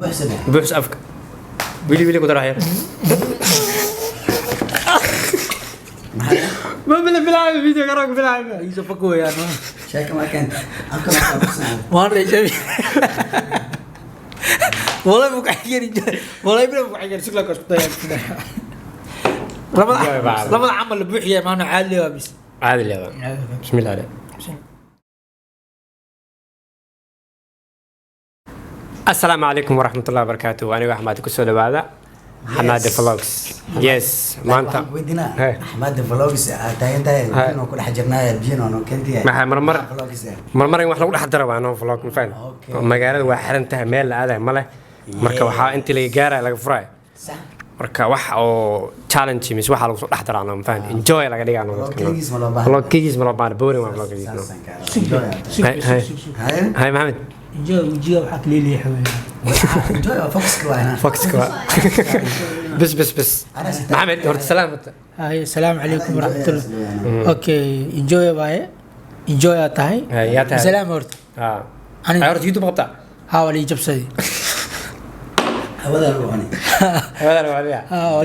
بوحس أفك ويلي كنت رايح ما بلعب فيديو كراك بلعب يشوفكوا يا نو شايك ما كان أكل ما أدري شيء والله مو كحير والله يبي مو كحير شكلك كشطة رمضان عمل بوحية ما أنا عادي بس عادي يا بسم الله عليك السلام عليكم ورحمة الله وبركاته أنا أحمد كسول بعد حماد فلوكس يس ما أنت ودينا حماد فلوكس تاين بينو كل حجرنا بينو أنا كنتي ما مرمر wax lagu dhaxdaro waa no vlog ma fahmi magaalada waa xiran tahay meel la aadayo male marka waxa inta la gaaray laga furay marka wax oo challenge mis waxa lagu soo dhaxdarano ma fahmi enjoy laga dhigaano vlog kiis ma loo baahan boring waa vlog kiis hay Maxamed enjoy وجيه وحق لي حوالي enjoy فوكس كوا بس محمد ورد سلامة هاي السلام عليكم ورحمة الله اوكي enjoy باي enjoy تاعي يا تاعي سلام ورد انا ورد يوتيوب قبطع حاولي يجيب سدي هذا الروحاني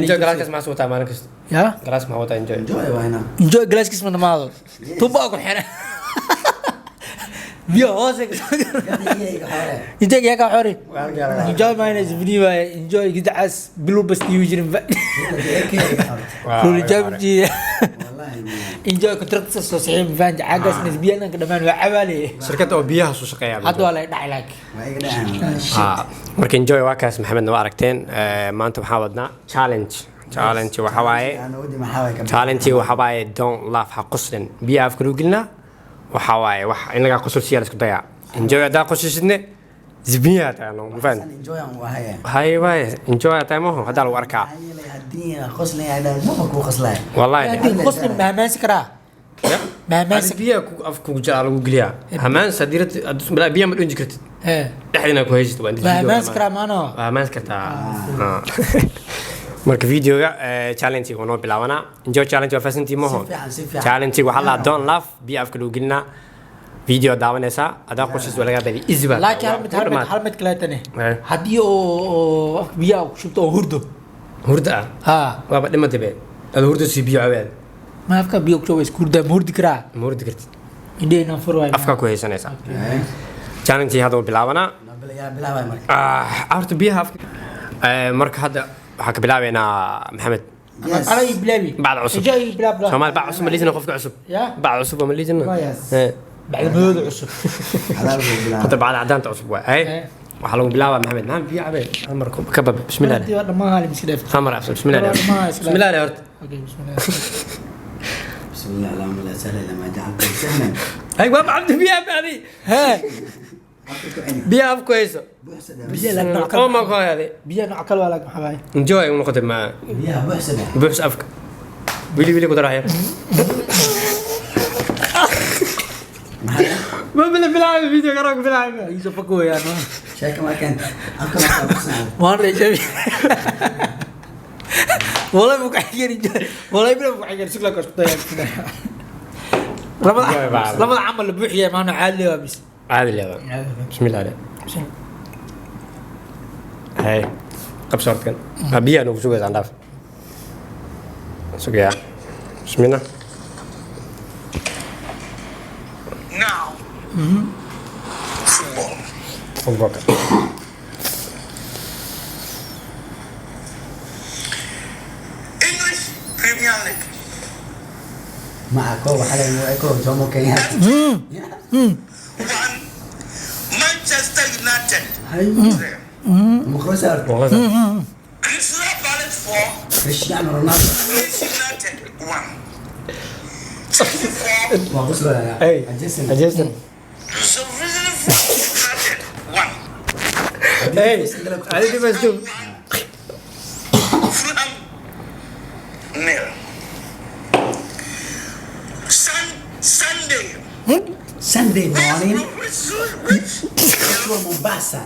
enjoy جلاس مع صوت امانك يا جلاس مع وتا enjoy وهنا enjoy جلاس كيس من ماضو توبا اكو حنا بيو هوسك انت يا كحوري enjoy ما ينز فيديو enjoy قدعس بلو بس يوجرين كل جابجي enjoy كنتركت صحيح فان عاقس نسبيا كدمان وعبالي شركة بيها سو شقيا هاد ولا دحي لك marka enjoy waa kaas maxamed waa aragteen maanta waxaa wadnaa challenge waxa waaye challenge waxa waaye don't laugh ha qoslen biya afka loo gelina waxa waaye wax inaga qosol si isku daya enjoy da qosishidne zbiya taano ma fahant enjoy aan wahay hay waaye enjoy taamo hada lagu arkaa hadii qoslen ay dad ma ku qoslay wallahi hadii qoslen ma maasi karaa ما ماسك بيا أفكو جعل وقليها همان صديرت بلا بيا ما تنجي كرت دحين أكو هيجت وعندي ما ماسك رامانو ما ماسك تا مرك فيديو challenge ونو بلاوانا إنجو challenge وفاسنتي مهون challenge وحلا don't laugh بيا أفكو قلنا فيديو داون إسا أدا قصص ولا قبلي إزبال لا حرمت كلاتني هدي أو بيا شفته هردا ها وابد ما تبي الهردا سيبيع عباد ما أفكر بيوك شو يسكورده مورد كرا مورد كرت إندي نفر واي أفكار كويسة نسا challenge هذا بلاوانا بلاواي مرك عرفت بيها مرك هذا حك بلاوينا محمد أنا يبلابي بعد عصب جاي بلا شمال بعد عصب مليزنا خوفك عصب بعد عصب مليزنا بعد مود عصب كنت بعد عدان عصب هاي وحلو بلاوة محمد نعم بيا عبيد أمركم كباب بسم الله ما هالي مسكين خمر عصب بسم الله بسم الله يا ورد بسم الله بسم الله اللهم لا سهل الا ما جعلته سهلا ايوه عبد بيها هذه ها بيها كويسه بيا لك نعكل او ما كو هذه بيا نعكل ولا محباي انجوي ونقطه ما بيها بحسن بحس افك ويلي كنت رايح ما بلعب فيديو كراك بلعب يشوفكوا يا نو شايك ما كان اكل ما ادري شيء والله مو كحير والله يبي مو كحير شكلك كشطة رمضان عمل بوحية ما أنا عادي بس عادي يا بسم الله عليك هاي قبصرت كان أبيها نو سوق عندها سوق يا بسم الله now football English Premier League معك هو حاليا ايكو جومو كيان one Manchester United هاي مخرسر Crystal Palace 4 كريستيانو رونالدو Leeds United 1 ما غسلوا لا اي اجسن اجسن United 1 اي هذه بس شوف Fulham 0 Sunday morning which to Mombasa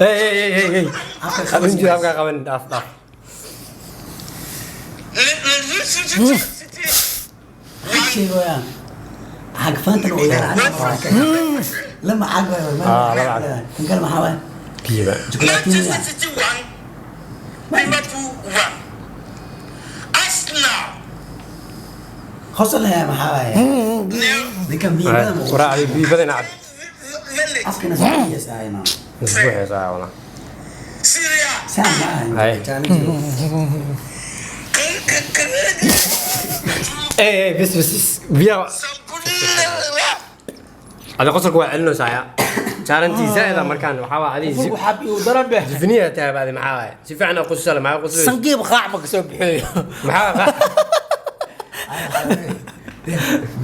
اي أبن جو أبغى كمان داف شيء ويا حق فانتن ويا لما حق لا كان حوالي biiba Chocolatina. 1961, Liverpool 1. Arsenal, Khosol ya maxaa waaye. nil. Ninkan biibada ma waraacdi biibada inacad Village, afkana saxiis ayna. isbuuxeesaa wala Syria, Saan ma Hay. ahan. Challenge. bes biyaa Sampulila, ada qosolka waa celinaysaa ya jaarantii zaa'ida markaan waxaa waa adiga Furku xabi uu daran beh. zifniya tahay baadi maxaa waaye si fiican oo qosol maxaa qosol Sangeeb qaac ma kasoo bixiyo. maxaa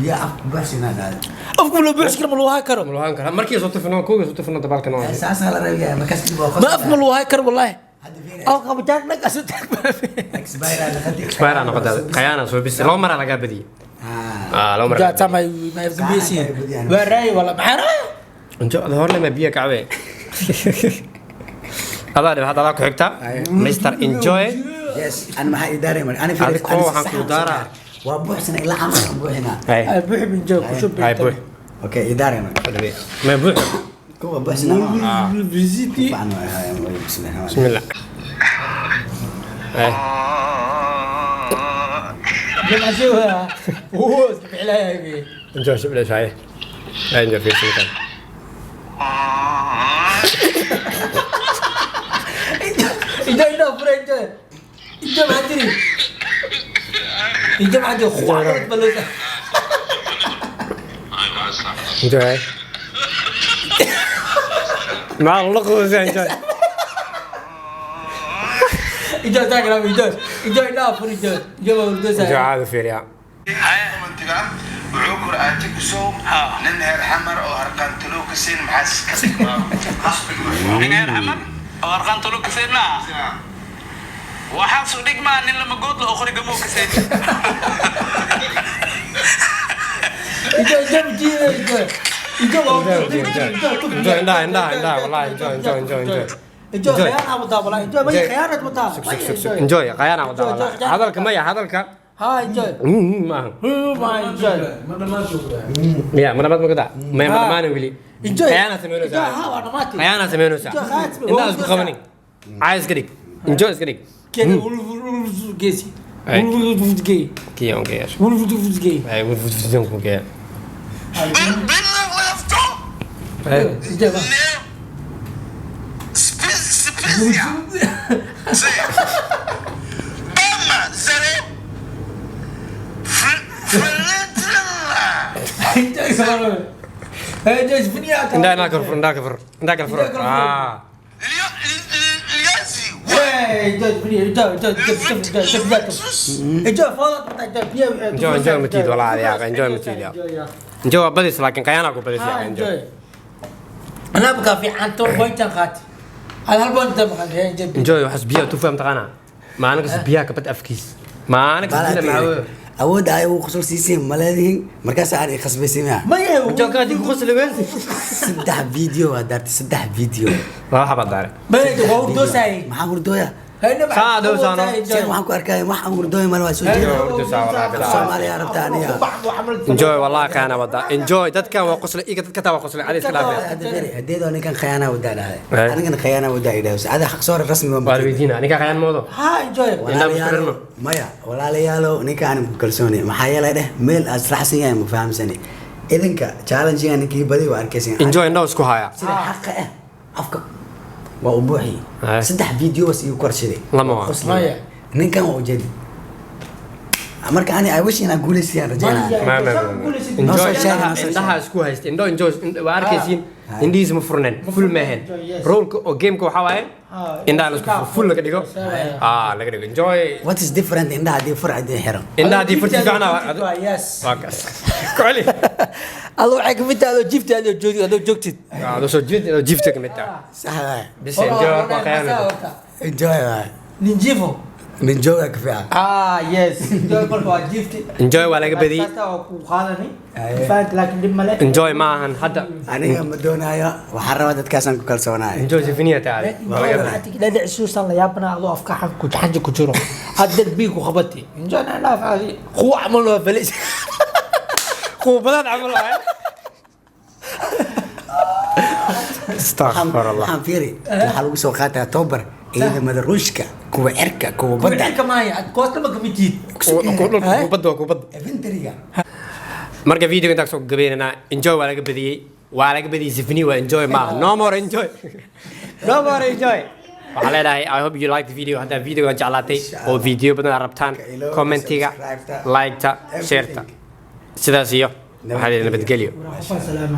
Biya af baxsina dad. Afku loo buuxis karo ma loo haa karo. mulhaan kara markii soo tufno kuuga soo tufno dabaalkan oo Saasa la rabiya markas dib waa Ma af ma loo haa karo wallahi. Hadi fiir. Aw qabtaan dhag asu tag ma fi. Expire la qadi. isbaara noqda qayaana soo bis loo mara laga badiyay loo mara Jaa tamay ma FBC. Waray wala maxara. injo ada horle ma biya kacbe adaa dhib hadda ku xigta Mr Enjoy Yes, ana maxaa idaaray mar. Ana fiir. Adiko waxaan ku daaraa. Waa buuxsana ila amal buuxina. hay Ay buux bin joog ku shub. hay buux Okay, idaaray mar. ma buux Kuwa buuxsana ma. Visiti. Faan waa hay bismillah. bismillah hay Jama shwa. Oo, bilaay. enjoy shub leesh hay enjoy fi sinkan Ida friend. Ida madri. Ida madri khwaat balada. enjoy hay ma الله قوس enjoy Ida tagra ida. Ida ila friend. Ida waldo enjoy sa. هذا في ريال منطقة وعكر آتيك سوم ننهر حمر أو هرقان تلوك سين محاس كسك نغير حمر او ارقان طلوع كسينا waxaan soo dhigmaa nin lama good la okhri gamoo ka seen Ida jamji ida. Ida waldo. enjoy اندا والله enjoy Ida khayana wada wala. Ida ma khayana wada. enjoy qayaana wada hadalka ma ya hadalka Ha enjoy. ma Ma enjoy. يا مرة ما كذا ما أنا ولي Enjoy. خيانة سمينو Ida ساعة ha wana mati. خيانة سمينو ساعة الناس بخمني عايز كذي enjoy كذي Kene ulul gesi. Ay. Ulul gay. كي يوم كي أشوف Ulul gay. أي وفوت في زنكم كي بن لفتو Ida ba. نيل سبيزيا زي بما زري فلتلا Ida sama. Ida sebenarnya عندها هناك الفر اليازي Ida sebenarnya Ida fala ida dia. enjoy متيد والله يا enjoy متيد يا enjoy بديس لكن خيانة أكو بديس يا enjoy أنا بقى في عنتو بوينتن خاتي. على هالبوينت بقى enjoy. enjoy وحس بيها تفهم تقانا ما أنا قصد بيها كبت أفكيس ما أنا قصد بيها معه awood ay uu qosol siisay ma leedihiin markaas aan ay khasbaysay ma ما هي enjoy كذا ديك خص لبس saddex video waa daartay saddex video ما حبط داري ما هي هو دوساي. maxaa hurdooya هنا ساعة دوسانو. seen waxaan ku arkaya wax aan hurdooya mal waa soo jeeda Soomaaliya rabta aniga enjoy والله خيانة ودا enjoy تذكر وقصل إيه تذكر وقصل عليه كلام hadeedoo ninkan khayaana wadaa dhahay Ay. anigana khayaana wadaa idhaahdo saacada xaq soo rasmi waa والدينا أنا كان موضوع ها enjoy. walaalayaalo maya walaalayaalo ninka aan ku kalsoonay maxaa yeelay dheh meel aad raxsan yahay ma fahamsani idinka challenge-ga ninkii badi waa arkaysan enjoy إنه اسكو هايا sida xaqa ah afka waa u buuxi Ay. saddex video was igu korshaday Lama waa. Qoslaya. ninkan waa ujeedi marka ani I wish inaan guulaysayaan rajaynaa enjoy soo sheegay, إنها noo soo إنها اسكو هايست إنه enjoy وأركيسين إنديز مفرنن فل مهن رول أو جيم كو حواي إنها اسكو فل لك ديكو لك ديكو enjoy what is different indhaha haddii fur haddii xiran إنها دي فرتي فعنا Yes. واكس كولي الله waxay kamid tahay adoo jifta adoo joogtid adoo joogtid. هذا سو جيفتك متى sax waay بس enjoy وخيانة enjoy waay nin jifo. nin jooga ka fiican Yes. Enjoy marka waa jifti. enjoy ولا بدي Taasta waa ku qaadani. Faant laakiin dib male. enjoy maahan hadda aniga ma doonaayo waxaan rabaa dadkaasaan ku kalsoonahay enjoy سفينية تعالى لا دعسوسا لا يابنا adoo afka xanji ku jiro. Hadda bii ku qabati. Enjoy na dhaaf aadi. Khuu amal waa falis. خو بدن عمل Astaghfirullah. waxaan fiiri waxaa lagu soo qaataa tobar ciidamada ruushka kuwa cirka kuwa badda Badda kamaaya koosta ma kamid kubadda inventoryga marka video intaan soo gabeynana enjoy waa laga badiyey Symphony waa enjoy ma no more enjoy waxaa leedahay I hope you like the video haddaa videoga jeclaatay oo video badan aad rabtaan commentiga like-ta share-ta sidaas iyo waxaa leedahay nabadgelyo salaam